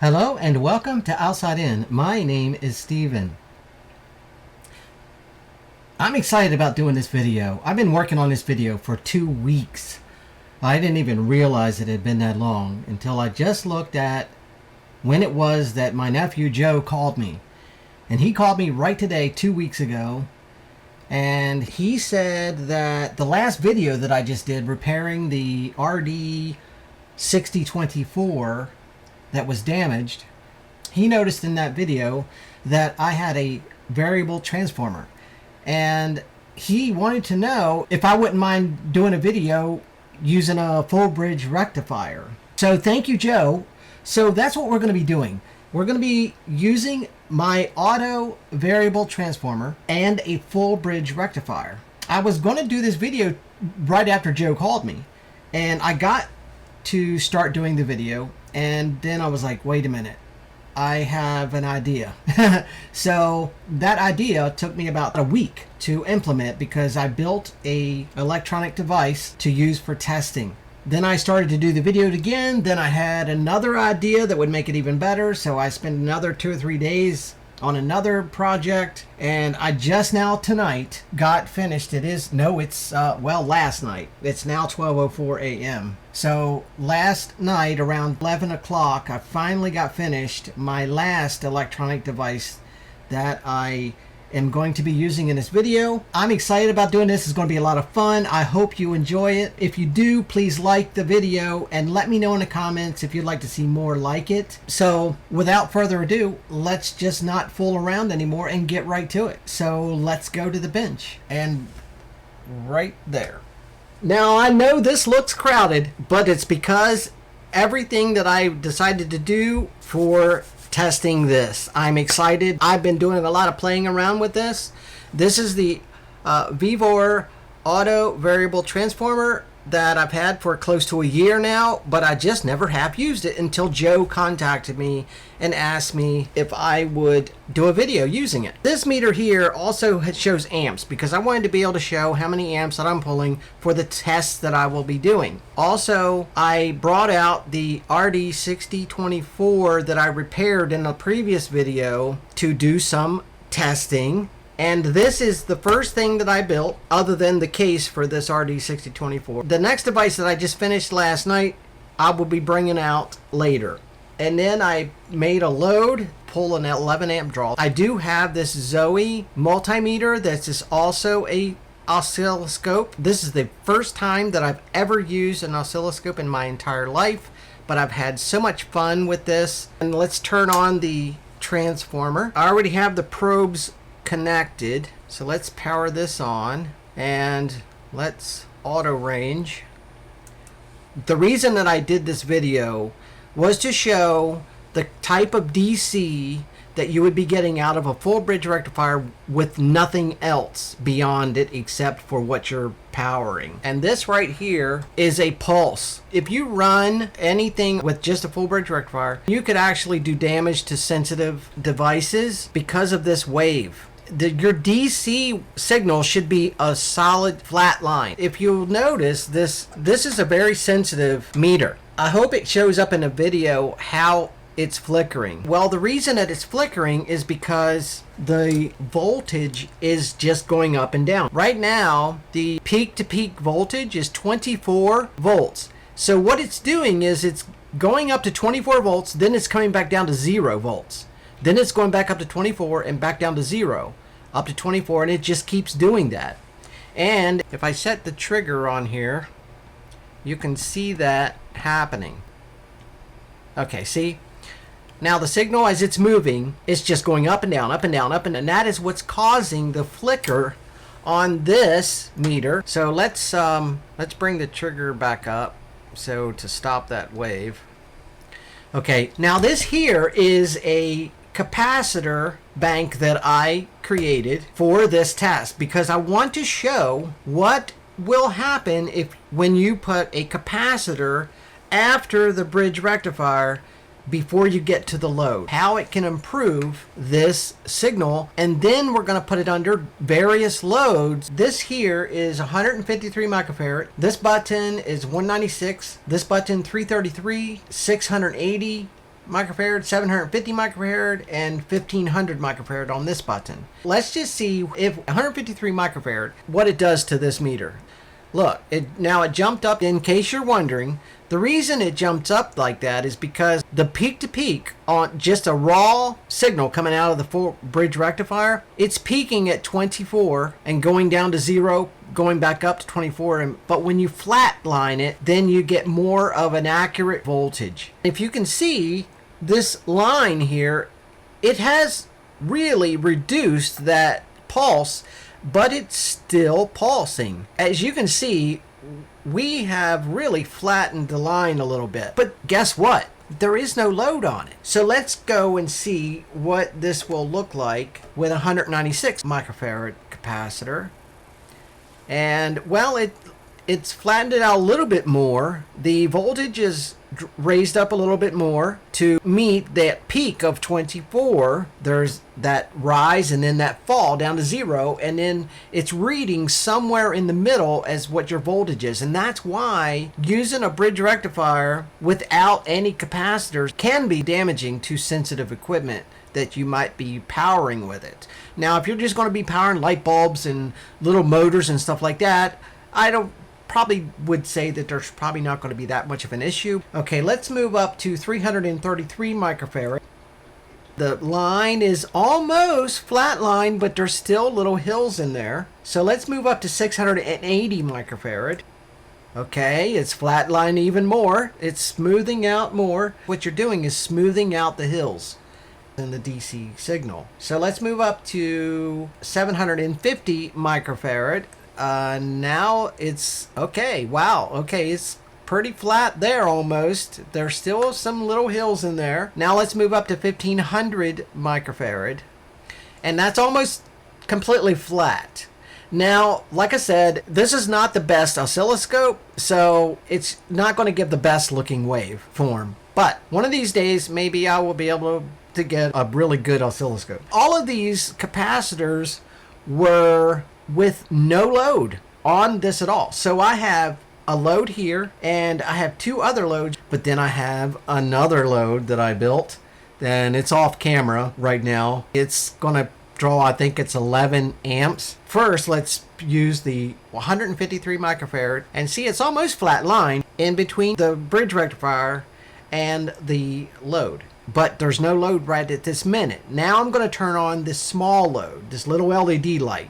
Hello and welcome to Outside In. My name is Steven. I'm excited about doing this video. I've been working on this video for 2 weeks. I didn't even realize it had been that long until I just looked at when it was that my nephew Joe called me. And he called me right today, 2 weeks ago. And he said that the last video that I just did repairing the RD6024 that was damaged, he noticed in that video that I had a variable transformer, and he wanted to know if I wouldn't mind doing a video using a full bridge rectifier. So thank you, Joe. So that's what we're going to be doing. We're going to be using my auto variable transformer and a full bridge rectifier. I was going to do this video right after Joe called me, and I got to start doing the video, and then I was like, wait a minute, I have an idea. So that idea took me about a week to implement because I built a electronic device to use for testing. Then I started to do the video again. Then I had another idea that would make it even better, so I spent another 2 or 3 days on another project, and I just now tonight got finished. It's last night. It's now 12:04 a.m. So last night around 11 o'clock I finally got finished my last electronic device that I am going to be using in this video. I'm excited about doing this. It's going to be a lot of fun. I hope you enjoy it. If you do, please like the video and let me know in the comments if you'd like to see more like it. So without further ado, let's just not fool around anymore and get right to it. So let's go to the bench, and right there. Now I know this looks crowded, but it's because everything that I decided to do for testing this. I'm excited. I've been doing a lot of playing around with this. This is the VEVOR auto variable transformer that I've had for close to a year now, but I just never have used it until Joe contacted me and asked me if I would do a video using it. This meter here also shows amps because I wanted to be able to show how many amps that I'm pulling for the tests that I will be doing. Also, I brought out the RD6024 that I repaired in a previous video to do some testing. And this is the first thing that I built other than the case for this RD6024. The next device that I just finished last night, I will be bringing out later. And then I made a load, pull an 11 amp draw. I do have this Zoe multimeter that is also a oscilloscope. This is the first time that I've ever used an oscilloscope in my entire life, but I've had so much fun with this. And let's turn on the transformer. I already have the probes connected, so let's power this on and let's auto range. The reason that I did this video was to show the type of DC that you would be getting out of a full bridge rectifier with nothing else beyond it except for what you're powering. And this right here is a pulse. If you run anything with just a full bridge rectifier, you could actually do damage to sensitive devices because of this wave. Your DC signal should be a solid flat line. If you'll notice, this is a very sensitive meter. I hope it shows up in a video how it's flickering. Well, the reason that it's flickering is because the voltage is just going up and down. Right now, the peak to peak voltage is 24 volts. So what it's doing is it's going up to 24 volts, then it's coming back down to 0 volts. Then it's going back up to 24 and back down to 0, up to 24, and it just keeps doing that. And if I set the trigger on here, you can see that happening. Okay, see? Now the signal as it's moving, it's just going up and down, up and down, up and down. And that is what's causing the flicker on this meter. So let's bring the trigger back up so to stop that wave. Okay, now this here is a capacitor bank that I created for this test because I want to show what will happen when you put a capacitor after the bridge rectifier before you get to the load, how it can improve this signal. And then we're going to put it under various loads. This here is 153 microfarad. This button is 196. This button 333, 680, microfarad, 750 microfarad, and 1500 microfarad on this button. Let's just see if 153 microfarad, what it does to this meter. Look, now it jumped up. In case you're wondering, the reason it jumps up like that is because the peak to peak on just a raw signal coming out of the full bridge rectifier, it's peaking at 24 and going down to 0, going back up to 24. But when you flatline it, then you get more of an accurate voltage. If you can see this line here, it has really reduced that pulse, but it's still pulsing. As you can see, we have really flattened the line a little bit. But guess what? There is no load on it. So let's go and see what this will look like with a 196 microfarad capacitor. And well, it's flattened it out a little bit more. The voltage is raised up a little bit more to meet that peak of 24. There's that rise and then that fall down to 0, and then it's reading somewhere in the middle as what your voltage is. And that's why using a bridge rectifier without any capacitors can be damaging to sensitive equipment that you might be powering with it. Now, if you're just going to be powering light bulbs and little motors and stuff like that, I probably would say that there's probably not going to be that much of an issue. Okay, let's move up to 333 microfarad. The line is almost flat line, but there's still little hills in there. So let's move up to 680 microfarad. Okay, it's flatline even more. It's smoothing out more. What you're doing is smoothing out the hills in the DC signal. So let's move up to 750 microfarad. Now it's okay. Wow. Okay, it's pretty flat there almost. There's still some little hills in there. Now let's move up to 1500 microfarad, and that's almost completely flat. Now, like I said, this is not the best oscilloscope, so it's not going to give the best looking waveform. But one of these days, maybe I will be able to get a really good oscilloscope. All of these capacitors were with no load on this at all. So I have a load here, and I have two other loads, but then I have another load that I built, and it's off camera right now. It's gonna draw, I think it's 11 amps. First, let's use the 153 microfarad and see, it's almost flat line in between the bridge rectifier and the load, but there's no load right at this minute. Now I'm going to turn on this small load, this little LED light.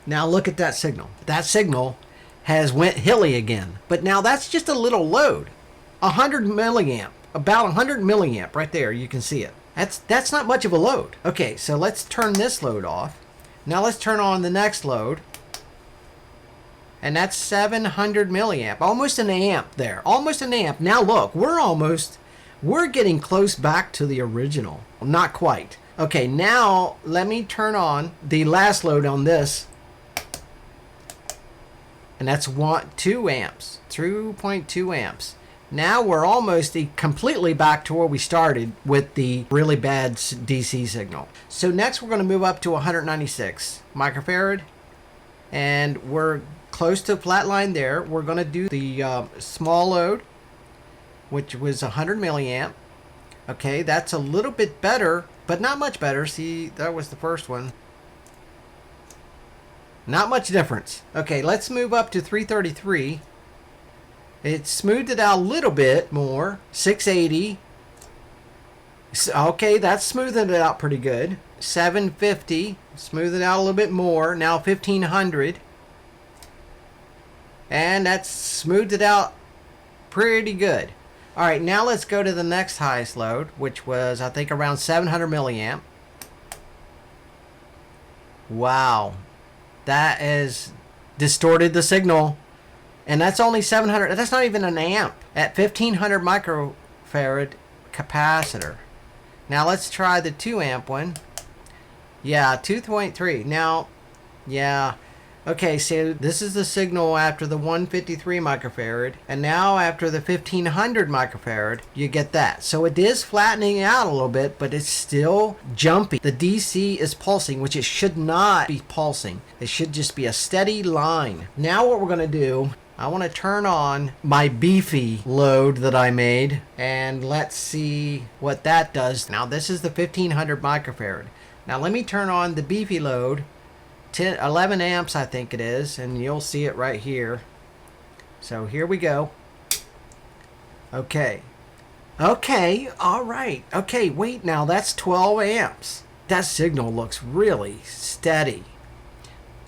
Now look at that signal. That signal has went hilly again, but now that's just a little load, 100 milliamp, about 100 milliamp right there. You can see it. That's not much of a load. Okay, so let's turn this load off. Now let's turn on the next load, and that's 700 milliamp, almost an amp there, almost an amp. Now look, we're getting close back to the original. Not quite. Okay, now let me turn on the last load on this, and that's 2 amps, 2.2 amps. Now we're almost completely back to where we started with the really bad DC signal. So next we're going to move up to 196 microfarad, and we're close to flat line there. We're going to do the small load, which was 100 milliamp. Okay, that's a little bit better, but not much better. See, that was the first one. Not much difference. Okay, let's move up to 333. It smoothed it out a little bit more. 680. Okay, that's smoothing it out pretty good. 750. Smooth it out a little bit more. Now 1500. And that's smoothed it out pretty good. Alright, now let's go to the next highest load, which was, I think, around 700 milliamp. Wow. That has distorted the signal. And that's only 700. That's not even an amp at 1500 microfarad capacitor. Now let's try the 2 amp one. Yeah, 2.3. Now, yeah. Okay, so this is the signal after the 153 microfarad. And now after the 1500 microfarad, you get that. So it is flattening out a little bit, but it's still jumpy. The DC is pulsing, which it should not be pulsing. It should just be a steady line. Now what we're going to do I want to turn on my beefy load that I made, and let's see what that does. Now this is the 1500 microfarad. Now let me turn on the beefy load, 11 amps I think it is, and you'll see it right here. So here we go. Okay. Okay, all right. Okay, wait, now that's 12 amps. That signal looks really steady.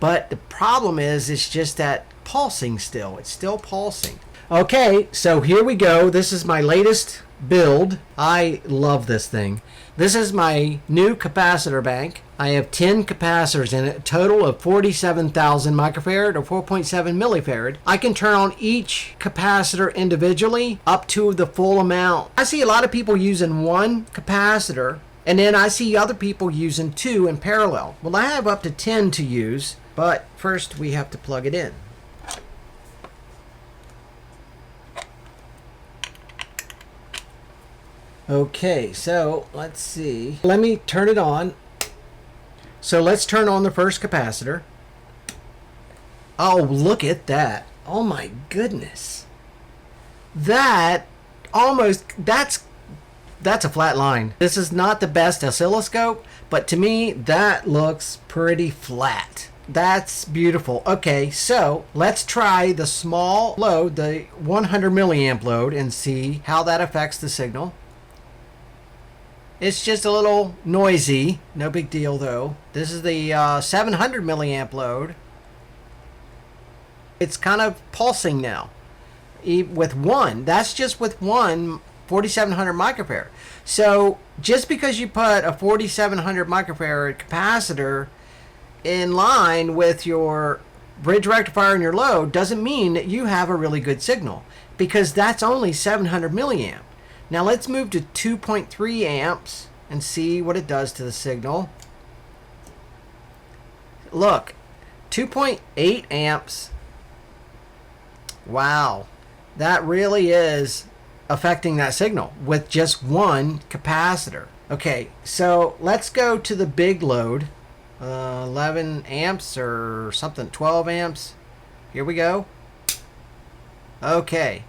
But the problem is, it's just that pulsing still. It's still pulsing. Okay, so here we go. This is my latest build. I love this thing. This is my new capacitor bank. I have 10 capacitors in it, a total of 47,000 microfarad or 4.7 millifarad. I can turn on each capacitor individually up to the full amount. I see a lot of people using one capacitor, and then I see other people using two in parallel. Well, I have up to 10 to use, but first we have to plug it in. Okay, so let's see. Let me turn it on. So let's turn on the first capacitor. Oh, look at that. Oh my goodness. That almost, that's a flat line. This is not the best oscilloscope, but to me that looks pretty flat. That's beautiful. Okay, so let's try the small load, the 100 milliamp load, and see how that affects the signal. It's just a little noisy. No big deal though. This is the 700 milliamp load. It's kind of pulsing now. With one. That's just with one 4700 microfarad. So just because you put a 4700 microfarad capacitor in line with your bridge rectifier and your load doesn't mean that you have a really good signal, because that's only 700 milliamp. Now let's move to 2.3 amps and see what it does to the signal. Look, 2.8 amps. Wow, that really is affecting that signal with just one capacitor. Okay, so let's go to the big load. 11 amps or something, 12 amps. Here we go. Okay.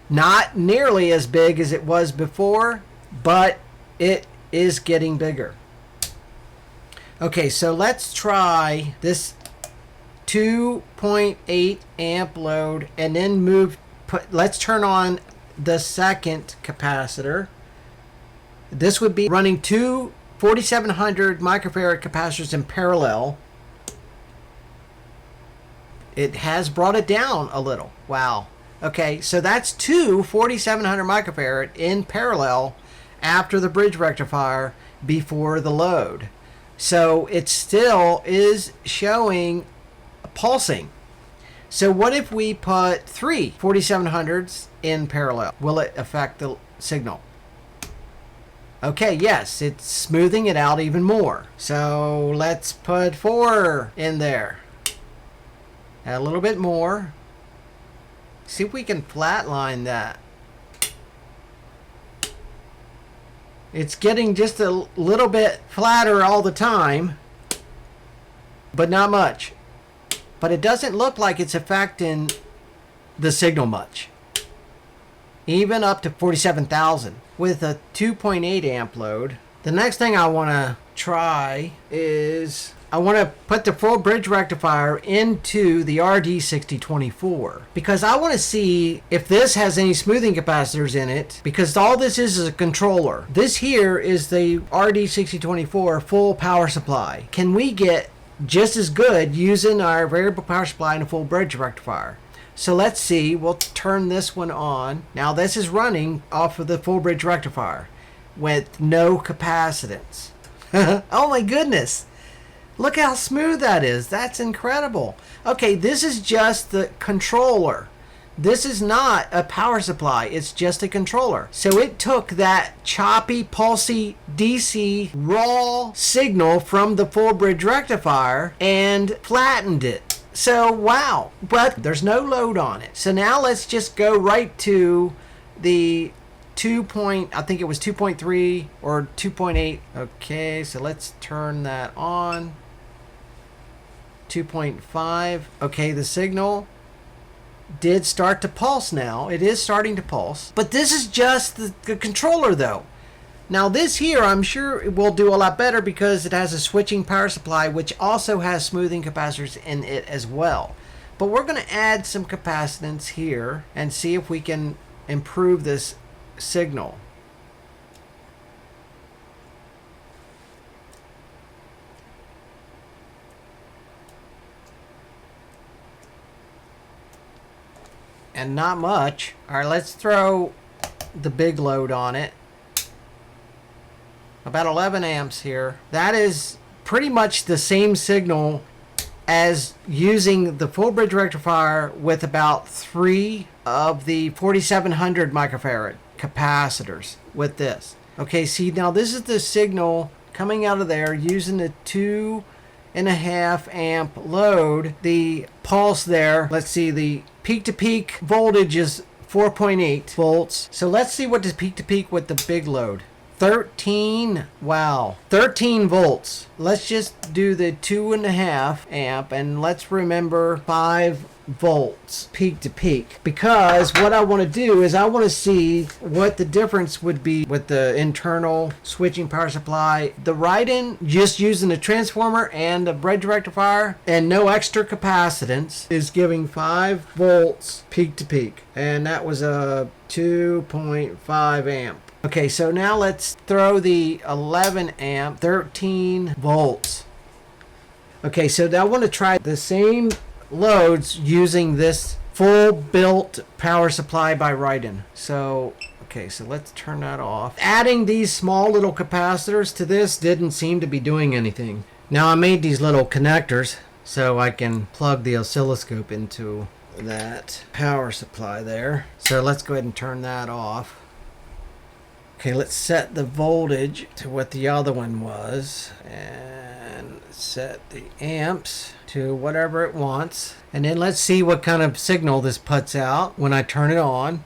Not nearly as big as it was before, but it is getting bigger. Okay, so let's try this 2.8 amp load and then let's turn on the second capacitor. This would be running two 4700 microfarad capacitors in parallel. It has brought it down a little. Wow. Okay, so that's two 4700 microfarad in parallel after the bridge rectifier before the load. So it still is showing pulsing. So what if we put three 4700s in parallel? Will it affect the signal? Okay, yes, it's smoothing it out even more. So let's put 4 in there. Add a little bit more. See if we can flatline that. It's getting just a little bit flatter all the time, but not much. But it doesn't look like it's affecting the signal much. Even up to 47,000 with a 2.8 amp load. The next thing I want to try is I want to put the full bridge rectifier into the RD6024, because I want to see if this has any smoothing capacitors in it, because all this is a controller. This here is the RD6024 full power supply. Can we get just as good using our variable power supply and a full bridge rectifier? So let's see. We'll turn this one on. Now this is running off of the full bridge rectifier with no capacitance. Oh my goodness. Look how smooth that is. That's incredible. Okay, this is just the controller. This is not a power supply. It's just a controller. So it took that choppy, pulsy, DC, raw signal from the full bridge rectifier and flattened it. So, wow. But there's no load on it. So now let's just go right to the I think it was 2.3 or 2.8. Okay, so let's turn that on. 2.5. Okay, the signal did start to pulse now. It is starting to pulse. But this is just the controller though. Now this here, I'm sure it will do a lot better because it has a switching power supply, which also has smoothing capacitors in it as well. But we're going to add some capacitance here and see if we can improve this signal. And not much. All right, let's throw the big load on it. About 11 amps here. That is pretty much the same signal as using the full bridge rectifier with about 3 of the 4700 microfarad capacitors with this. Okay, see now this is the signal coming out of there using the 2.5 amp load. The pulse there, let's see, the peak to peak voltage is 4.8 volts. So let's see what the peak to peak with the big load. 13, wow, 13 volts. Let's just do the 2.5 amp and let's remember 5 volts peak to peak, because what I want to do is I want to see what the difference would be with the internal switching power supply. The write-in, just using the transformer and the bridge rectifier and no extra capacitance, is giving 5 volts peak to peak, and that was a 2.5 amp. Okay, so now let's throw the 11 amp, 13 volts. Okay, so now I want to try the same loads using this full built power supply by write-in. So, okay, so let's turn that off. Adding these small little capacitors to this didn't seem to be doing anything. Now I made these little connectors so I can plug the oscilloscope into that power supply there. So let's go ahead and turn that off. Okay, let's set the voltage to what the other one was and set the amps to whatever it wants. And then let's see what kind of signal this puts out when I turn it on.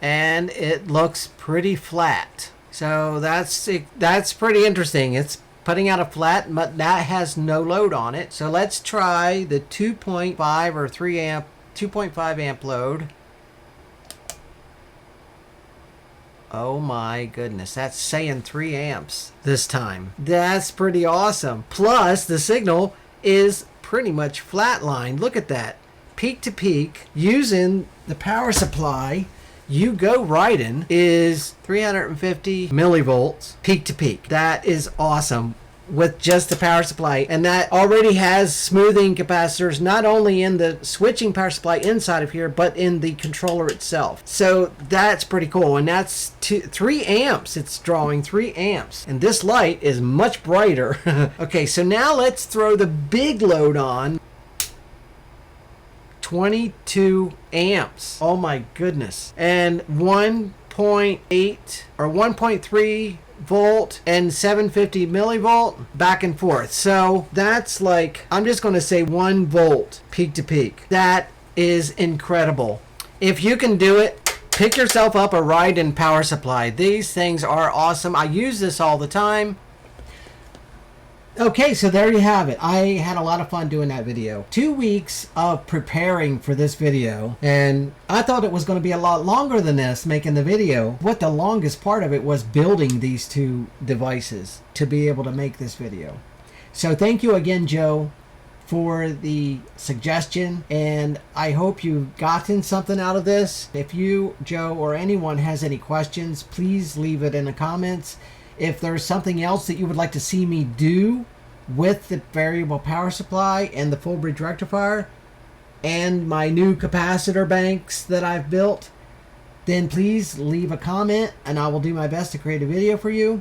And it looks pretty flat. So that's pretty interesting. It's putting out a flat, but that has no load on it. So let's try the 2.5 or 3 amp, 2.5 amp load. Oh my goodness, that's saying 3 amps this time. That's pretty awesome. Plus, the signal is pretty much flatlined. Look at that. Peak to peak, using the power supply you go write-in, is 350 millivolts peak to peak. That is awesome with just the power supply, and that already has smoothing capacitors not only in the switching power supply inside of here but in the controller itself. So that's pretty cool, and that's 3 amps. It's drawing 3 amps, and this light is much brighter. Okay, so now let's throw the big load on. 22 amps. Oh my goodness. And 1.8 or 1.3 volt and 750 millivolt back and forth. So that's like, I'm just going to say 1 volt peak to peak. That is incredible. If you can do it, pick yourself up a write-in power supply. These things are awesome. I use this all the time. Okay, so there you have it. I had a lot of fun doing that video. 2 weeks of preparing for this video, and I thought it was going to be a lot longer than this making the video. What the longest part of it was building these 2 devices to be able to make this video. So thank you again, Joe, for the suggestion, and I hope you've gotten something out of this. If you, Joe, or anyone has any questions, please leave it in the comments. If there's something else that you would like to see me do with the variable power supply and the full bridge rectifier and my new capacitor banks that I've built, then please leave a comment and I will do my best to create a video for you.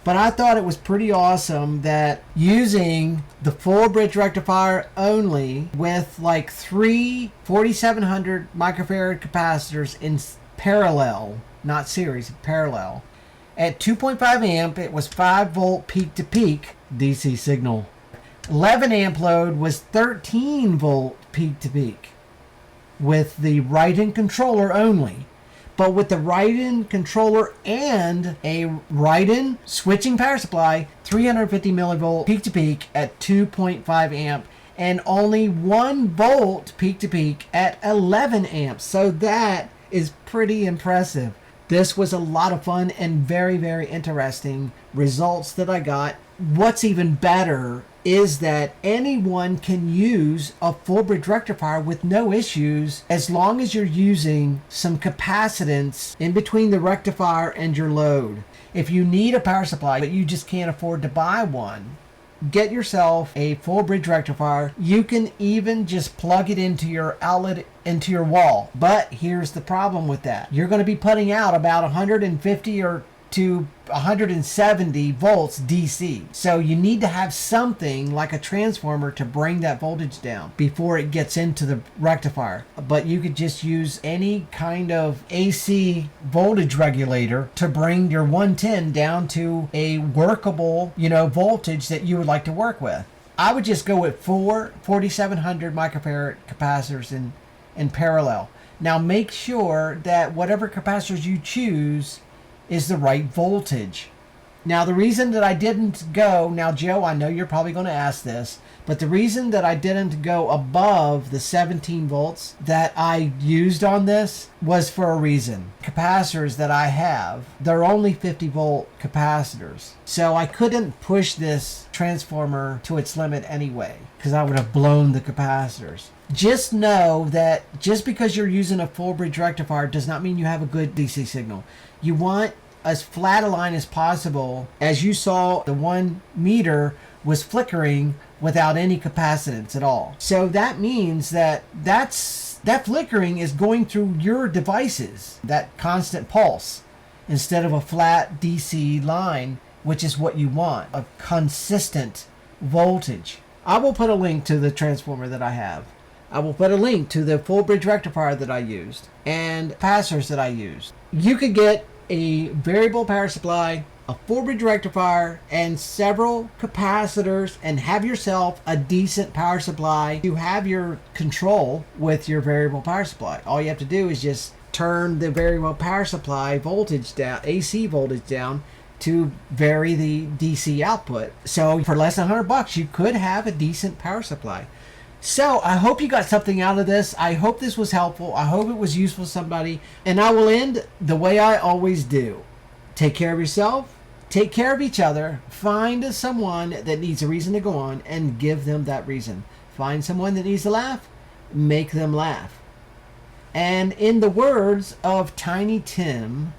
But I thought it was pretty awesome that using the full bridge rectifier only with like 3 4700 microfarad capacitors in parallel, not series, parallel. At 2.5 amp, it was 5 volt peak to peak DC signal. 11 amp load was 13 volt peak to peak with the write-in controller only. But with the write-in controller and a write-in switching power supply, 350 millivolt peak to peak at 2.5 amp and only 1 volt peak to peak at 11 amps. So that is pretty impressive. This was a lot of fun and very, very interesting results that I got. What's even better is that anyone can use a full bridge rectifier with no issues, as long as you're using some capacitance in between the rectifier and your load. If you need a power supply but you just can't afford to buy one, get yourself a full bridge rectifier. You can even just plug it into your outlet, into your wall. But here's the problem with that. You're going to be putting out about 150 or to 170 volts DC. So you need to have something like a transformer to bring that voltage down before it gets into the rectifier. But you could just use any kind of AC voltage regulator to bring your 110 down to a workable, voltage that you would like to work with. I would just go with 4 4700 microfarad capacitors in parallel. Now make sure that whatever capacitors you choose is the right voltage. Now the reason that I didn't go, now Joe, I know you're probably going to ask this, but the reason that I didn't go above the 17 volts that I used on this was for a reason. Capacitors that I have, they're only 50 volt capacitors. So I couldn't push this transformer to its limit anyway, because I would have blown the capacitors. Just know that just because you're using a full bridge rectifier does not mean you have a good DC signal. You want as flat a line as possible. As you saw, the 1 meter was flickering without any capacitance at all. So that means that flickering is going through your devices, that constant pulse, instead of a flat DC line, which is what you want, a consistent voltage. I will put a link to the transformer that I have. I will put a link to the full bridge rectifier that I used and capacitors that I used. You could get a variable power supply, a full bridge rectifier, and several capacitors, and have yourself a decent power supply. You have your control with your variable power supply. All you have to do is just turn the variable power supply voltage down, AC voltage down, to vary the DC output. So for less than $100, you could have a decent power supply. So I hope you got something out of this. I hope this was helpful. I hope it was useful to somebody. And I will end the way I always do. Take care of yourself. Take care of each other. Find someone that needs a reason to go on and give them that reason. Find someone that needs to laugh. Make them laugh. And in the words of Tiny Tim,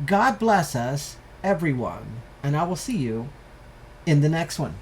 God bless us, everyone. And I will see you in the next one.